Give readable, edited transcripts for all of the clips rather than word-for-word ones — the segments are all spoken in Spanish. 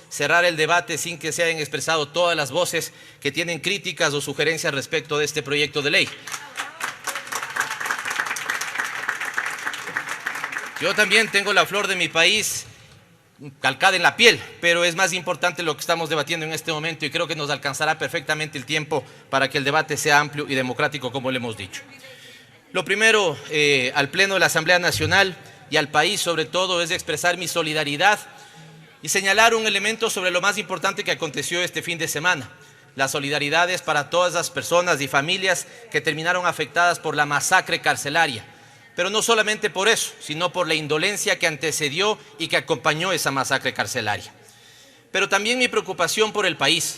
cerrar el debate sin que se hayan expresado todas las voces que tienen críticas o sugerencias respecto de este proyecto de ley. Yo también tengo la flor de mi país calcada en la piel, pero es más importante lo que estamos debatiendo en este momento y creo que nos alcanzará perfectamente el tiempo para que el debate sea amplio y democrático, como le hemos dicho. Lo primero, al Pleno de la Asamblea Nacional y al país sobre todo, es expresar mi solidaridad y señalar un elemento sobre lo más importante que aconteció este fin de semana. La solidaridad es para todas las personas y familias que terminaron afectadas por la masacre carcelaria. Pero no solamente por eso, sino por la indolencia que antecedió y que acompañó esa masacre carcelaria. Pero también mi preocupación por el país,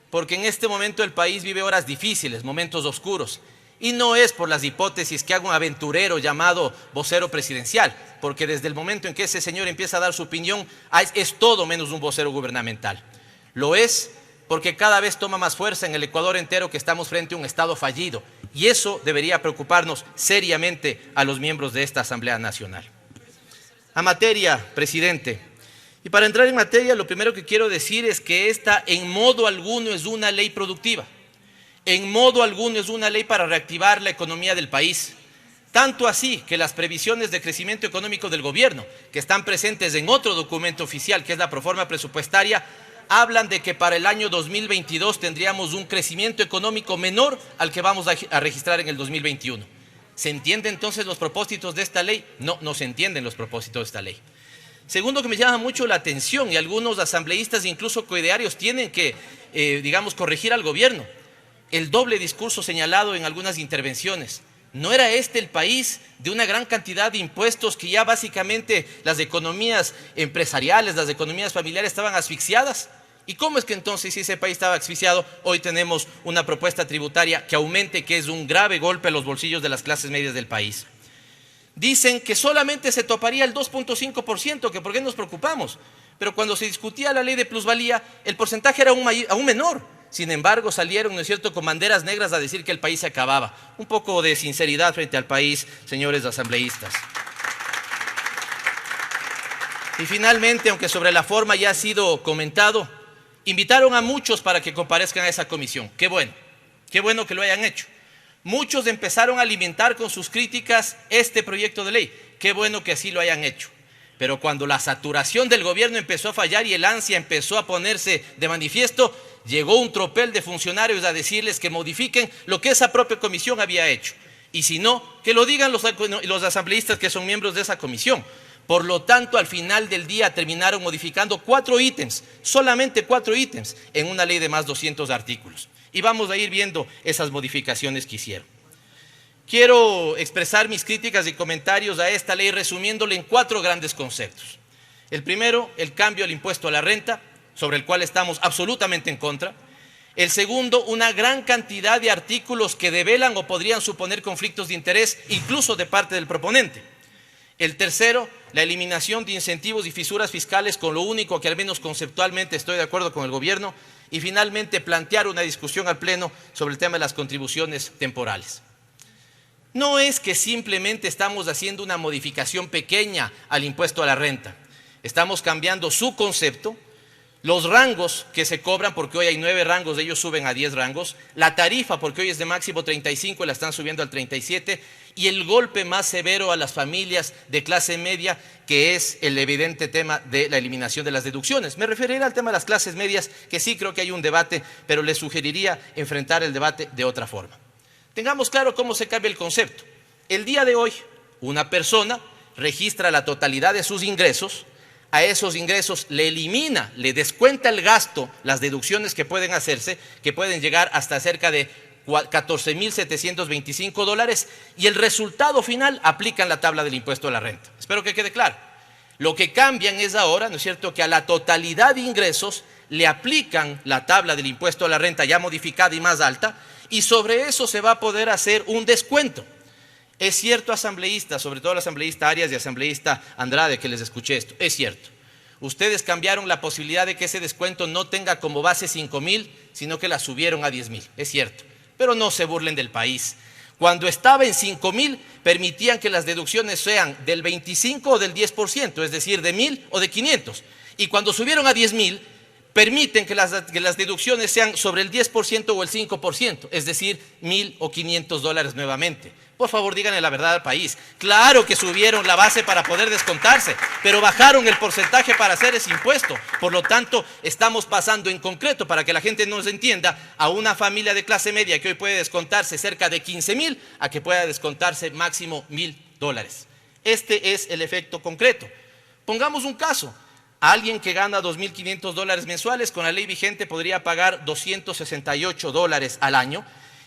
porque en este momento el país vive horas difíciles, momentos oscuros. Y no es por las hipótesis que haga un aventurero llamado vocero presidencial, porque desde el momento en que ese señor empieza a dar su opinión, es todo menos un vocero gubernamental. Lo es porque cada vez toma más fuerza en el Ecuador entero que estamos frente a un Estado fallido. Y eso debería preocuparnos seriamente a los miembros de esta Asamblea Nacional. A materia, presidente. Y para entrar en materia, lo primero que quiero decir es que esta en modo alguno es una ley productiva. En modo alguno es una ley para reactivar la economía del país. Tanto así que las previsiones de crecimiento económico del gobierno, que están presentes en otro documento oficial, que es la proforma presupuestaria, hablan de que para el año 2022 tendríamos un crecimiento económico menor al que vamos a registrar en el 2021. ¿Se entienden entonces los propósitos de esta ley? No, no se entienden los propósitos de esta ley. Segundo, que me llama mucho la atención, y algunos asambleístas, incluso coidearios, tienen que, corregir al gobierno. El doble discurso señalado en algunas intervenciones. ¿No era este el país de una gran cantidad de impuestos que ya básicamente las economías empresariales, las economías familiares estaban asfixiadas? ¿Y cómo es que entonces, si ese país estaba asfixiado, hoy tenemos una propuesta tributaria que aumente, que es un grave golpe a los bolsillos de las clases medias del país? Dicen que solamente se toparía el 2.5%, que por qué nos preocupamos. Pero cuando se discutía la ley de plusvalía, el porcentaje era aún menor. Sin embargo, salieron, ¿no es cierto?, con banderas negras a decir que el país se acababa. Un poco de sinceridad frente al país, señores asambleístas. Y finalmente, aunque sobre la forma ya ha sido comentado, invitaron a muchos para que comparezcan a esa comisión. Qué bueno que lo hayan hecho. Muchos empezaron a alimentar con sus críticas este proyecto de ley. Qué bueno que así lo hayan hecho. Pero cuando la saturación del gobierno empezó a fallar y el ansia empezó a ponerse de manifiesto, llegó un tropel de funcionarios a decirles que modifiquen lo que esa propia comisión había hecho. Y si no, que lo digan los asambleístas que son miembros de esa comisión. Por lo tanto, al final del día terminaron modificando 4 ítems, solamente 4 ítems, en una ley de más 200 artículos. Y vamos a ir viendo esas modificaciones que hicieron. Quiero expresar mis críticas y comentarios a esta ley resumiéndole en 4 grandes conceptos. El primero, el cambio al impuesto a la renta, sobre el cual estamos absolutamente en contra. El segundo, una gran cantidad de artículos que develan o podrían suponer conflictos de interés, incluso de parte del proponente. El tercero, la eliminación de incentivos y fisuras fiscales, con lo único que al menos conceptualmente estoy de acuerdo con el gobierno. Y finalmente, plantear una discusión al Pleno sobre el tema de las contribuciones temporales. No es que simplemente estamos haciendo una modificación pequeña al impuesto a la renta. Estamos cambiando su concepto, los rangos que se cobran, porque hoy hay 9 rangos, ellos suben a 10 rangos, la tarifa, porque hoy es de máximo 35 y la están subiendo al 37, y el golpe más severo a las familias de clase media, que es el evidente tema de la eliminación de las deducciones. Me referiré al tema de las clases medias, que sí creo que hay un debate, pero les sugeriría enfrentar el debate de otra forma. Tengamos claro cómo se cambia el concepto. El día de hoy, una persona registra la totalidad de sus ingresos, a esos ingresos le elimina, le descuenta el gasto, las deducciones que pueden hacerse, que pueden llegar hasta cerca de $14.725, y el resultado final aplican la tabla del impuesto a la renta. Espero que quede claro. Lo que cambian es ahora, ¿no es cierto?, que a la totalidad de ingresos le aplican la tabla del impuesto a la renta ya modificada y más alta, y sobre eso se va a poder hacer un descuento. Es cierto, asambleístas, sobre todo el asambleísta Arias y asambleísta Andrade, que les escuché esto, es cierto. Ustedes cambiaron la posibilidad de que ese descuento no tenga como base 5.000, sino que la subieron a 10.000, es cierto. Pero no se burlen del país. Cuando estaba en 5.000, permitían que las deducciones sean del 25 o del 10%, es decir, de 1.000 o de 500. Y cuando subieron a 10.000, permiten que las deducciones sean sobre el 10% o el 5%, es decir, 1.000 o 500 dólares nuevamente. Por favor, díganle la verdad al país. Claro que subieron la base para poder descontarse, pero bajaron el porcentaje para hacer ese impuesto. Por lo tanto, estamos pasando en concreto, para que la gente nos entienda, a una familia de clase media que hoy puede descontarse cerca de 15.000 a que pueda descontarse máximo 1.000 dólares. Este es el efecto concreto. Pongamos un caso. Alguien que gana 2.500 dólares mensuales, con la ley vigente podría pagar 268 dólares al año,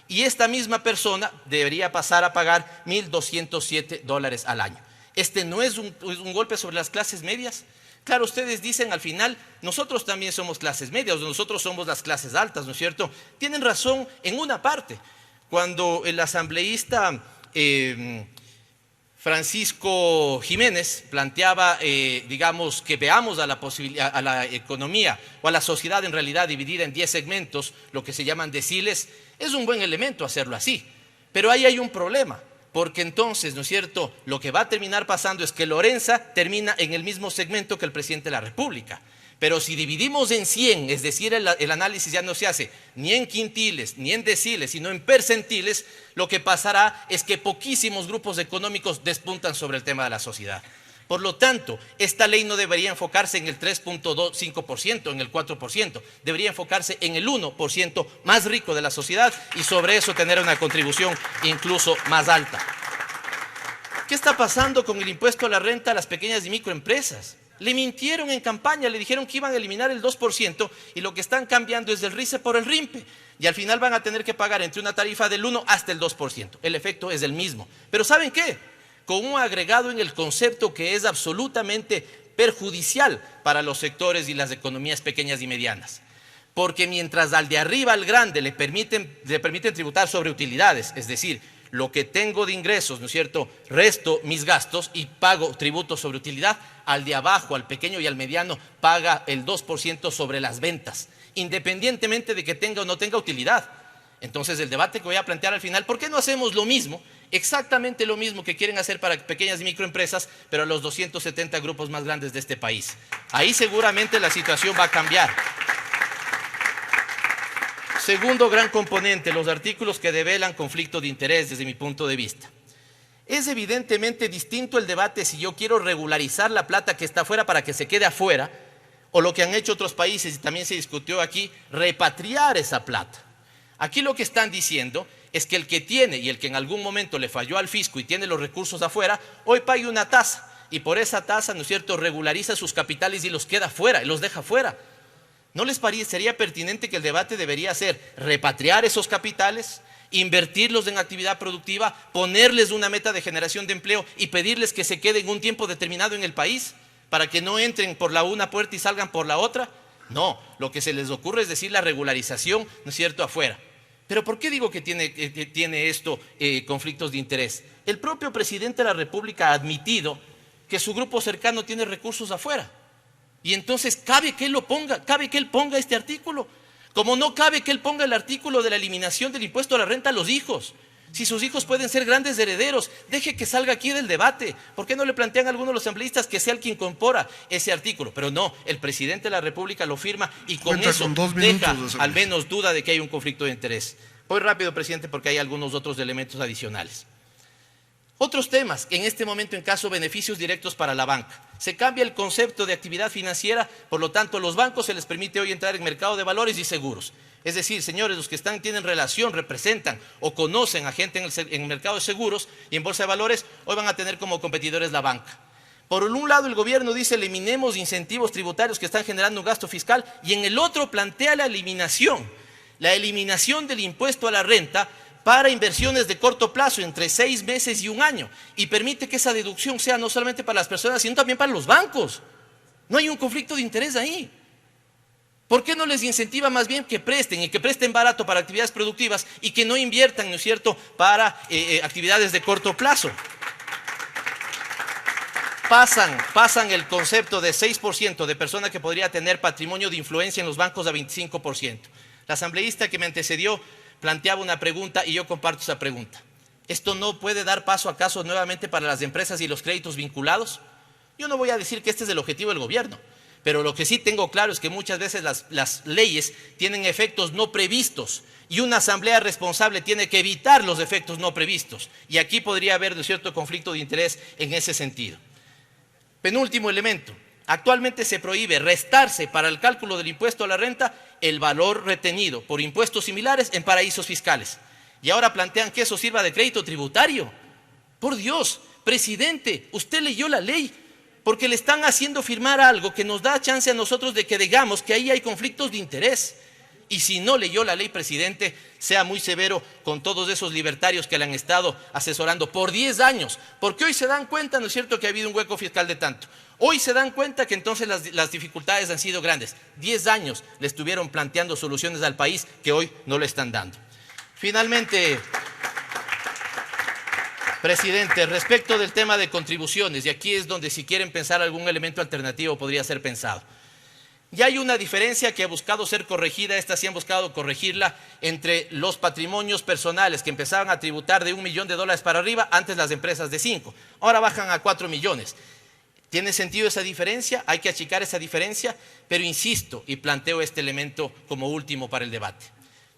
y esta misma persona debería pasar a pagar 1.207 dólares al año. ¿Este no es un golpe sobre las clases medias? Claro, ustedes dicen al final, nosotros también somos clases medias, nosotros somos las clases altas, ¿no es cierto? Tienen razón en una parte. Cuando el asambleísta Francisco Jiménez planteaba, digamos, que veamos a la economía o a la sociedad en realidad dividida en 10 segmentos, lo que se llaman deciles, es un buen elemento hacerlo así. Pero ahí hay un problema, porque entonces, ¿no es cierto?, lo que va a terminar pasando es que Lorenza termina en el mismo segmento que el presidente de la República. Pero si dividimos en 100, es decir, el análisis ya no se hace ni en quintiles, ni en deciles, sino en percentiles, lo que pasará es que poquísimos grupos económicos despuntan sobre el tema de la sociedad. Por lo tanto, esta ley no debería enfocarse en el 3.5%, en el 4%, debería enfocarse en el 1% más rico de la sociedad y sobre eso tener una contribución incluso más alta. ¿Qué está pasando con el impuesto a la renta a las pequeñas y microempresas? Le mintieron en campaña, le dijeron que iban a eliminar el 2% y lo que están cambiando es del RICE por el RIMPE. Y al final van a tener que pagar entre una tarifa del 1 hasta el 2%. El efecto es el mismo. Pero ¿saben qué? Con un agregado en el concepto que es absolutamente perjudicial para los sectores y las economías pequeñas y medianas. Porque mientras al de arriba, al grande, le permiten tributar sobre utilidades, es decir, lo que tengo de ingresos, ¿no es cierto?, resto mis gastos y pago tributo sobre utilidad, al de abajo, al pequeño y al mediano, paga el 2% sobre las ventas, independientemente de que tenga o no tenga utilidad. Entonces, el debate que voy a plantear al final, ¿por qué no hacemos lo mismo, exactamente lo mismo que quieren hacer para pequeñas y microempresas, pero a los 270 grupos más grandes de este país? Ahí seguramente la situación va a cambiar. Segundo gran componente, los artículos que develan conflicto de interés desde mi punto de vista. Es evidentemente distinto el debate si yo quiero regularizar la plata que está afuera para que se quede afuera, o lo que han hecho otros países y también se discutió aquí, repatriar esa plata. Aquí lo que están diciendo es que el que tiene y el que en algún momento le falló al fisco y tiene los recursos afuera, hoy pague una tasa y por esa tasa, ¿no es cierto?, regulariza sus capitales y los queda fuera y los deja fuera. ¿No les parecería pertinente que el debate debería ser repatriar esos capitales, invertirlos en actividad productiva, ponerles una meta de generación de empleo y pedirles que se queden un tiempo determinado en el país para que no entren por la una puerta y salgan por la otra? No, lo que se les ocurre es decir la regularización, ¿no es cierto?, afuera. Pero ¿por qué digo que tiene esto conflictos de interés? El propio presidente de la República ha admitido que su grupo cercano tiene recursos afuera. Y entonces cabe que él ponga este artículo. Como no cabe que él ponga el artículo de la eliminación del impuesto a la renta a los hijos. Si sus hijos pueden ser grandes herederos, deje que salga aquí del debate. ¿Por qué no le plantean a algunos de los asambleístas que sea el que incorpora ese artículo? Pero no, el presidente de la República lo firma y con eso deja al menos duda de que hay un conflicto de interés. Voy rápido, presidente, porque hay algunos otros elementos adicionales. Otros temas, en este momento en caso beneficios directos para la banca. Se cambia el concepto de actividad financiera, por lo tanto a los bancos se les permite hoy entrar en mercado de valores y seguros. Es decir, señores, los que tienen relación, representan o conocen a gente en el mercado de seguros y en bolsa de valores, hoy van a tener como competidores la banca. Por un lado el gobierno dice eliminemos incentivos tributarios que están generando un gasto fiscal y en el otro plantea la eliminación del impuesto a la renta para inversiones de corto plazo, entre 6 meses y un año, y permite que esa deducción sea no solamente para las personas, sino también para los bancos. No hay un conflicto de interés ahí. ¿Por qué no les incentiva más bien que presten y que presten barato para actividades productivas y que no inviertan, ¿no es cierto?, para actividades de corto plazo? Pasan el concepto de 6% de persona que podría tener patrimonio de influencia en los bancos a 25%. La asambleísta que me antecedió planteaba una pregunta y yo comparto esa pregunta. ¿Esto no puede dar paso acaso nuevamente para las empresas y los créditos vinculados? Yo no voy a decir que este es el objetivo del gobierno, Pero lo que sí tengo claro es que muchas veces las leyes tienen efectos no previstos y una asamblea responsable tiene que evitar los efectos no previstos. Y aquí podría haber un cierto conflicto de interés en ese sentido. Penúltimo elemento. Actualmente se prohíbe restarse para el cálculo del impuesto a la renta el valor retenido por impuestos similares en paraísos fiscales. Y ahora plantean que eso sirva de crédito tributario. Por Dios, presidente, usted leyó la ley, porque le están haciendo firmar algo que nos da chance a nosotros de que digamos que ahí hay conflictos de interés. Y si no leyó la ley, presidente, sea muy severo con todos esos libertarios que le han estado asesorando por 10 años, porque hoy se dan cuenta, ¿no es cierto?, que ha habido un hueco fiscal de tanto. Hoy se dan cuenta que entonces las dificultades han sido grandes. 10 años le estuvieron planteando soluciones al país que hoy no le están dando. Finalmente, presidente, respecto del tema de contribuciones, y aquí es donde si quieren pensar algún elemento alternativo podría ser pensado. Ya hay una diferencia que ha buscado ser corregida, esta sí han buscado corregirla, entre los patrimonios personales que empezaban a tributar de $1 millón para arriba, antes las empresas de 5, ahora bajan a 4 millones. ¿Tiene sentido esa diferencia? Hay que achicar esa diferencia, pero insisto y planteo este elemento como último para el debate.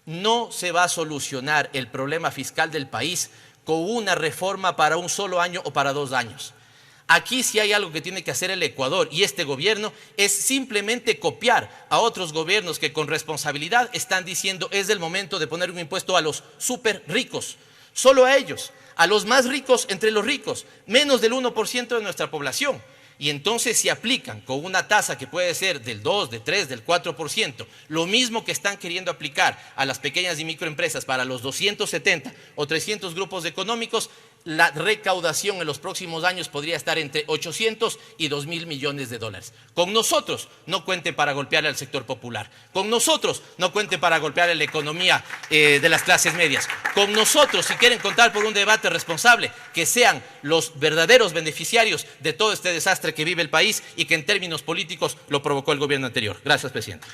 No se va a solucionar el problema fiscal del país con una reforma para un solo año o para 2 años. Aquí sí hay algo que tiene que hacer el Ecuador y este gobierno es simplemente copiar a otros gobiernos que con responsabilidad están diciendo es el momento de poner un impuesto a los súper ricos, solo a ellos, a los más ricos entre los ricos, menos del 1% de nuestra población. Y entonces si aplican con una tasa que puede ser del 2, del 3, del 4%, lo mismo que están queriendo aplicar a las pequeñas y microempresas para los 270 o 300 grupos económicos, la recaudación en los próximos años podría estar entre 800 y 2.000 millones de dólares. Con nosotros no cuente para golpearle al sector popular. Con nosotros no cuente para golpear la economía de las clases medias. Con nosotros, si quieren contar por un debate responsable, que sean los verdaderos beneficiarios de todo este desastre que vive el país y que en términos políticos lo provocó el gobierno anterior. Gracias, presidente.